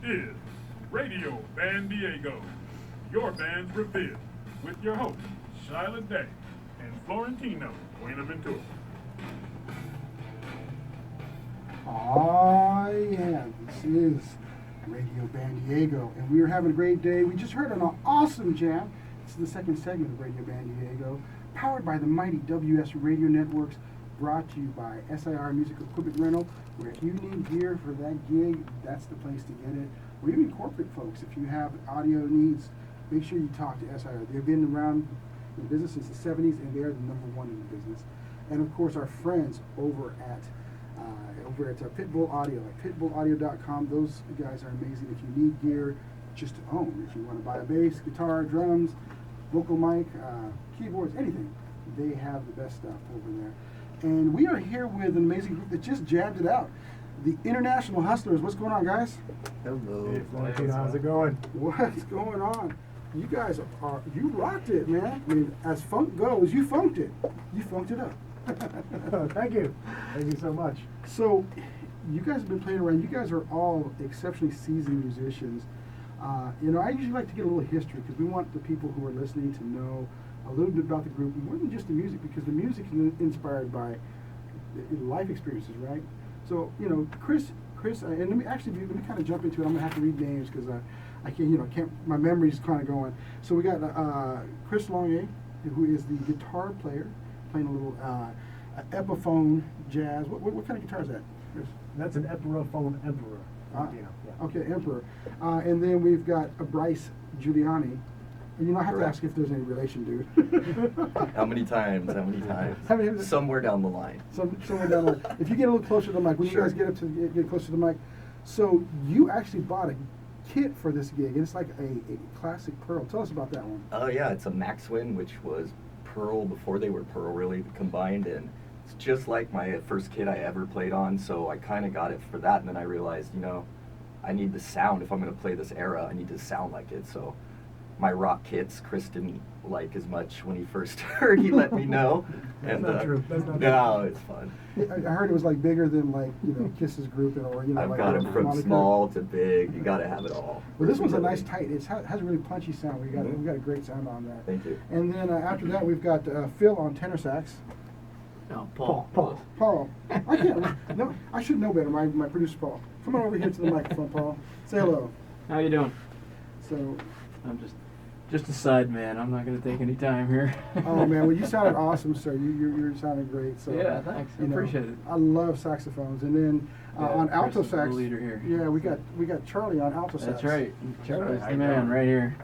is Radio Bandiego, your band's reveal, with your hosts, Shyla Day and Florentino Buenaventura. Oh yeah, this is Radio Bandiego, and we are having a great day. We just heard an awesome jam. This is the second segment of Radio Bandiego, powered by the mighty WS Radio Networks, brought to you by SIR Music Equipment Rental, where if you need gear for that gig, that's the place to get it. Or even corporate folks, if you have audio needs, make sure you talk to SIR. They've been around in business since the 70s, and they're the #1 in the business. And of course, our friends over at Pitbull Audio, at pitbullaudio.com. Those guys are amazing. If you need gear just to own, if you want to buy a bass, guitar, drums, vocal mic, keyboards, anything, they have the best stuff over there. And we are here with an amazing group that just jabbed it out. The International Hustlers. What's going on, guys? Hello. Hey, Florentino, how's it going? What's going on? You guys you rocked it, man. I mean, as funk goes, you funked it. You funked it up. Thank you. Thank you so much. So, you guys have been playing around. You guys are all exceptionally seasoned musicians. I usually like to get a little history because we want the people who are listening to know a little bit about the group, more than just the music, because the music is inspired by life experiences, right? So, Chris, and let me kind of jump into it. I'm gonna have to read names because I can't. My memory's kind of going. So we got Chris Longier, who is the guitar player, playing a little Epiphone jazz. What kind of guitar is that, Chris? That's an Epiphone Emperor. Yeah. Okay, Emperor. And then we've got Bryce Giuliani. And I have to ask if there's any relation, dude. How many times? Somewhere down the line. Somewhere down the line. If you get a little closer to the mic, when Sure. you guys get closer to the mic. So you actually bought a kit for this gig, and it's like a classic Pearl. Tell us about that one. Oh yeah, it's a Maxwin, which was Pearl before they were Pearl, really combined, and it's just like my first kit I ever played on. So I kind of got it for that, and then I realized, I need the sound. If I'm going to play this era, I need to sound like it. So my rock kits, Chris didn't like as much when he first heard. He let me know. That's not true. That's not no, true. It's fun. I heard it was like bigger than Kiss's group, I've got them from Monica. small to big. You got to have it all. Well, this one's a nice tight. It has a really punchy sound. We got a great sound on that. Thank you. And then after that, we've got Phil on tenor sax. No, Paul. Paul. I can't. No, I should know better. My producer, Paul. Come on over here to the microphone, Paul. Say hello. How you doing? So. I'm just a side man. I'm not going to take any time here. Oh man, well you sounded awesome, sir. You're sounding great. So yeah, thanks. I appreciate it. I love saxophones, and then on alto Chris is the sax. leader here. Yeah, we got Charlie on alto sax. That's right. Charlie's How the you man doing? right here.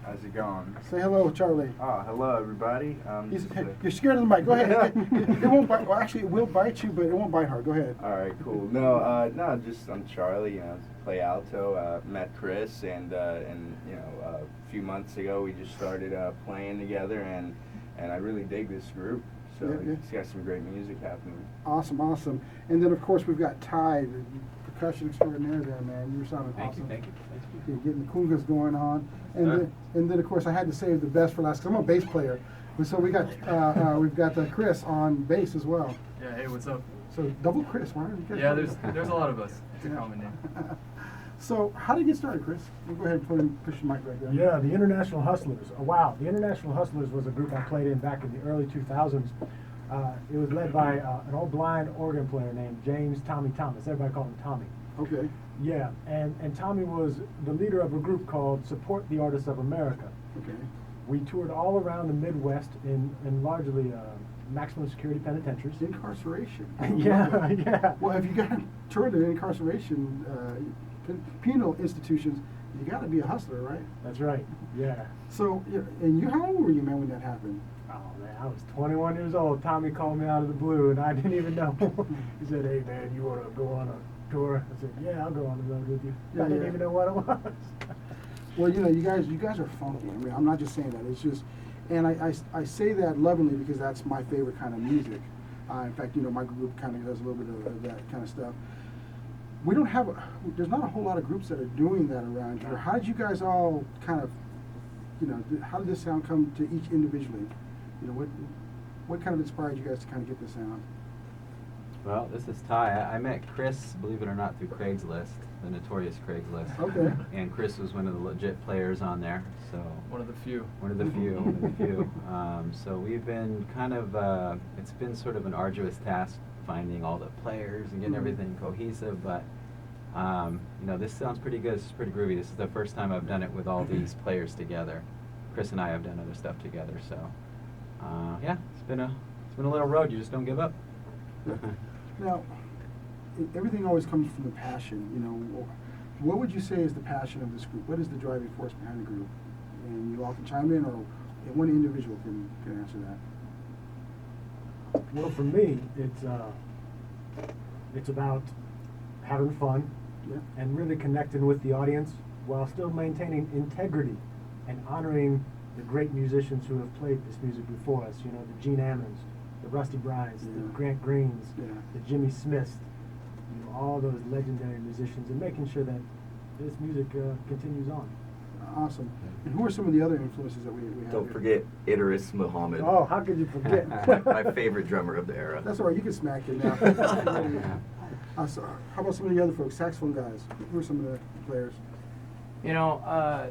How's it going? Say hello, Charlie. Oh, hello everybody. You're scared of the mic. Go ahead. It won't bite. Well, actually, it will bite you, but it won't bite hard. Go ahead. All right, cool. No, I'm Charlie. Play alto. Met Chris, and a few months ago we just started playing together, and I really dig this group. So Yeah. it's got some great music happening. Awesome. And then of course we've got Ty, the percussion extraordinaire there, man. You were sounding awesome. Thank you. You're getting the congas going on, and then of course I had to save the best for last because I'm a bass player. So we've got Chris on bass as well. Yeah, hey, what's up? So double Chris, why don't you guys? Yeah, call it there's a lot of us. It's a Yeah. common name. So how did you get started, Chris? We'll go ahead and push the mic right there. Yeah, the International Hustlers. Oh, wow. The International Hustlers was a group I played in back in the early 2000s. It was led by an old blind organ player named James Tommy Thomas. Everybody called him Tommy. Okay. Yeah, and Tommy was the leader of a group called Support the Artists of America. Okay. We toured all around the Midwest in largely maximum security penitentiaries. Incarceration. Yeah. Well, if you got toured in incarceration, penal institutions, you got to be a hustler, right? That's right. Yeah. So, and how old were you, man, when that happened? Oh man, I was 21 years old. Tommy called me out of the blue, and I didn't even know. He said, "Hey man, you want to go on a tour?" I said, "Yeah, I'll go on the road with you." Yeah, I didn't yeah. even know what it was. Well, you guys are funky. I mean, I'm not just saying that. It's just, and I say that lovingly because that's my favorite kind of music. In fact, my group kind of does a little bit of that kind of stuff. We don't have there's not a whole lot of groups that are doing that around here. How did you guys all kind of, how did this sound come to each individually? What kind of inspired you guys to kind of get this sound? Well, this is Ty. I met Chris, believe it or not, through Craigslist, the notorious Craigslist. Okay. And Chris was one of the legit players on there, so. One of the few. One of the few, one of the few. So we've been kind of, it's been sort of an arduous task finding all the players and getting everything cohesive, but you know, this sounds pretty good. This is pretty groovy. This is the first time I've done it with all these players together. Chris and I have done other stuff together, so yeah, it's been a little road. You just don't give up. Now, everything always comes from the passion. You know, what would you say is the passion of this group? What is the driving force behind the group? And you all can chime in, or one individual can answer that. Well, for me, it's about having fun and really connecting with the audience while still maintaining integrity and honoring the great musicians who have played this music before us. You know, the Gene Ammons, the Rusty Bryants, the Grant Greens, the Jimmy Smiths, you know, all those legendary musicians, and making sure that this music continues on. Awesome. And who are some of the other influences that we have? Don't here? forget Idris Muhammad. Oh, how could you forget? My favorite drummer of the era. That's all right. You can smack him now. So, how about some of the other folks, saxophone guys? Who are some of the players? You know,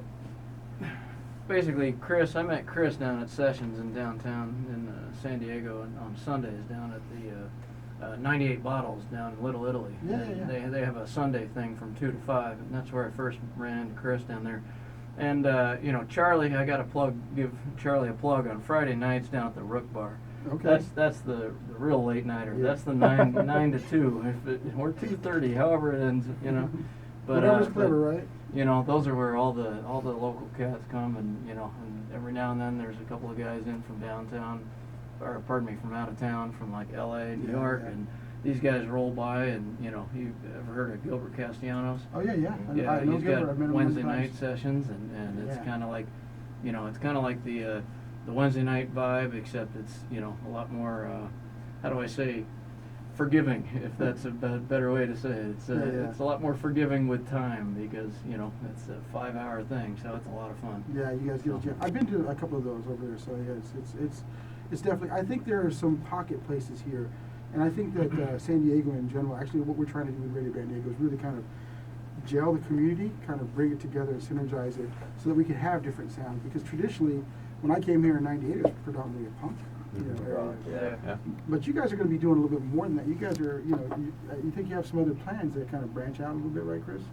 basically, Chris, I met Chris down at Sessions in downtown in San Diego on Sundays down at the 98 Bottles down in Little Italy. They have a Sunday thing from 2 to 5, and that's where I first ran into Chris down there. And, you know, Charlie, I got to give Charlie a plug on Friday nights down at the Rook Bar. Okay. That's the real late nighter. Yeah. That's the 9 to 2, or 2:30, however it ends, you know. But whatever's clever, right? You know, those are where all the local cats come, and you know, and every now and then there's a couple of guys in from downtown, or pardon me, from out of town, from like L.A., New York, and these guys roll by, and you know, you ever heard of Gilbert Castellanos? Oh yeah. Yeah, he's got Wednesday night sessions, and it's kind of like, you know, it's kind of like the Wednesday night vibe, except it's, you know, a lot more, how do I say, forgiving, if that's a better way to say it. It's a lot more forgiving with time, because, you know, it's a 5-hour thing, so it's a lot of fun. Yeah, you guys get a chance. I've been to a couple of those over there, so yeah, it's definitely, I think there are some pocket places here, and I think that San Diego in general, actually what we're trying to do with Radio Bandiego is really kind of gel the community, kind of bring it together and synergize it so that we can have different sounds, because traditionally, when I came here in '98, it was predominantly a punk, area. But you guys are going to be doing a little bit more than that. You guys are, you know, you think you have some other plans that kind of branch out a little bit, right, Chris?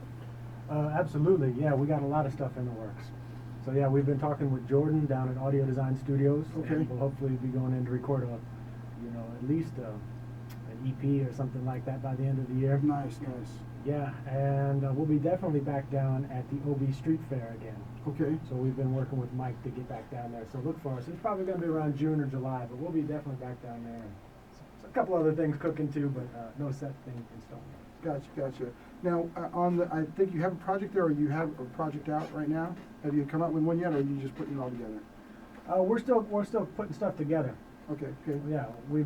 Absolutely, yeah. We got a lot of stuff in the works. So yeah, we've been talking with Jordan down at Audio Design Studios. Okay. And we'll hopefully be going in to record at least an EP or something like that by the end of the year. Nice. Yeah, and we'll be definitely back down at the OB Street Fair again. Okay. So we've been working with Mike to get back down there. So look for us. It's probably going to be around June or July, but we'll be definitely back down there. So a couple other things cooking too, but no set thing in stone. Gotcha. Now, I think you have a project there, or you have a project out right now. Have you come up with one yet, or are you just putting it all together? We're still putting stuff together. Okay. Yeah, we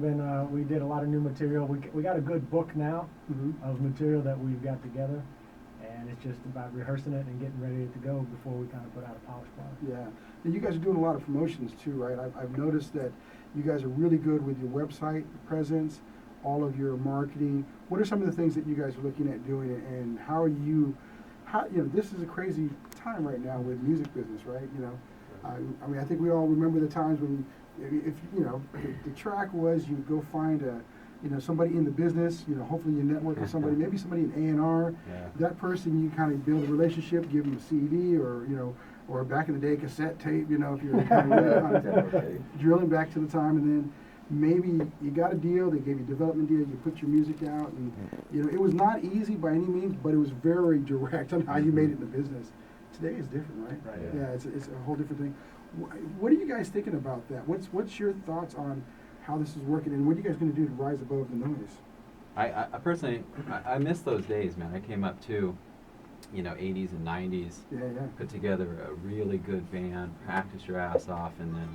did a lot of new material. We got a good book now of material that we've got together, and it's just about rehearsing it and getting ready to go before we kind of put out a polished product. Yeah, and you guys are doing a lot of promotions too, right? I've noticed that you guys are really good with your website presence, all of your marketing. What are some of the things that you guys are looking at doing, and how you know, this is a crazy time right now with music business, right? You know, I mean, I think we all remember the times when, if you know, the track was you go find somebody in the business, you know, hopefully you network with somebody, maybe somebody in A&R. Yeah. That person, you kind of build a relationship, give them a CD, or you know, or back in the day, cassette tape. You know, if you're kind of drilling back to the time, and then maybe you got a deal, they gave you a development deal, you put your music out, and you know, it was not easy by any means, but it was very direct on how you made it in the business. Today is different, right? Yeah, it's a whole different thing. What are you guys thinking about that? What's your thoughts on how this is working, and what are you guys going to do to rise above the noise? I personally, I miss those days, man. I came up to, you know, 80s and 90s. Yeah. Put together a really good band, practice your ass off, and then,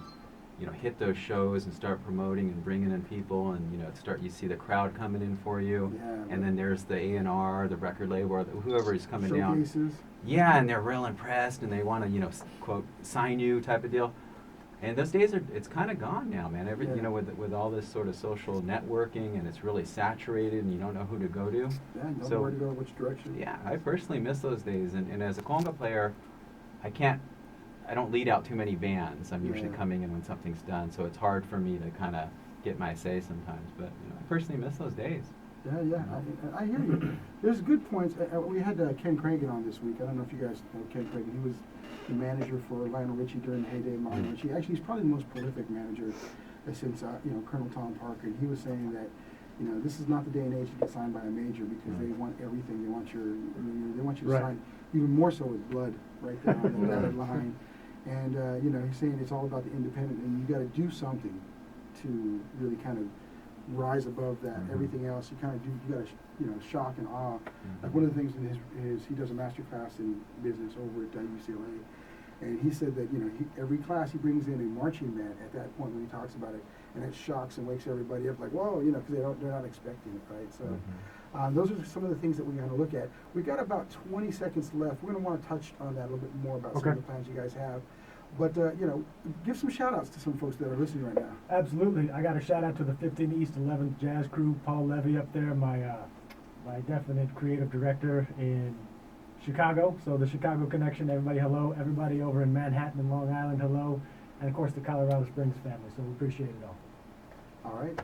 you know, hit those shows and start promoting and bringing in people, and you know, you see the crowd coming in for you, and then there's the A&R, the record label, or whoever is coming down. Showcases. Yeah, and they're real impressed, and they want to, you know, quote, sign you type of deal. And those days it's kind of gone now, man. Yeah. You know, with all this sort of social networking, and it's really saturated, and you don't know who to go to. Yeah, you don't know where to go, which direction. Yeah, I personally miss those days, and as a conga player, I don't lead out too many bands. I'm usually Yeah. coming in when something's done, so it's hard for me to kind of get my say sometimes. But I personally miss those days. Yeah, I hear you. There's good points. We had Ken Cragen on this week. I don't know if you guys know Ken Cragen. He was the manager for Lionel Richie during the heyday of Lionel Richie. Actually, he's probably the most prolific manager since Colonel Tom Parker. And he was saying that this is not the day and age to get signed by a major because they want everything. They want they want you to Right. sign even more so with blood right there on the dotted line. And he's saying it's all about the independent, and you got to do something to really kind of rise above that. Everything else you kind of do. You got to shock and awe. Like one of the things in his he does a master class in business over at UCLA, and he said that every class he brings in a marching band at that point when he talks about it, and it shocks and wakes everybody up like whoa, because they're not expecting it, right? So those are some of the things that we're going to look at. We got about 20 seconds left. We're going to want to touch on that a little bit more about some of the plans you guys have. But, give some shout-outs to some folks that are listening right now. Absolutely. I got a shout out to the 15 East 11th Jazz Crew, Paul Levy up there, my definite creative director in Chicago. So the Chicago connection, everybody hello. Everybody over in Manhattan and Long Island, hello. And of course the Colorado Springs family. So we appreciate it all. All right.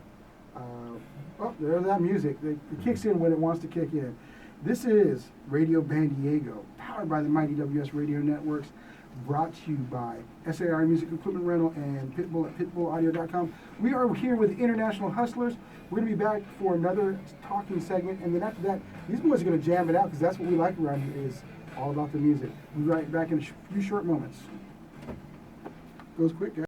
There's that music. It kicks in when it wants to kick in. This is Radio Bandiego, powered by the mighty WS Radio Networks. Brought to you by SAR Music Equipment Rental and Pitbull at pitbullaudio.com. We are here with the International Hustlers. We're going to be back for another talking segment, and then after that, these boys are going to jam it out because that's what we like around here is all about the music. We'll be right back in a few short moments. Goes quick, guys.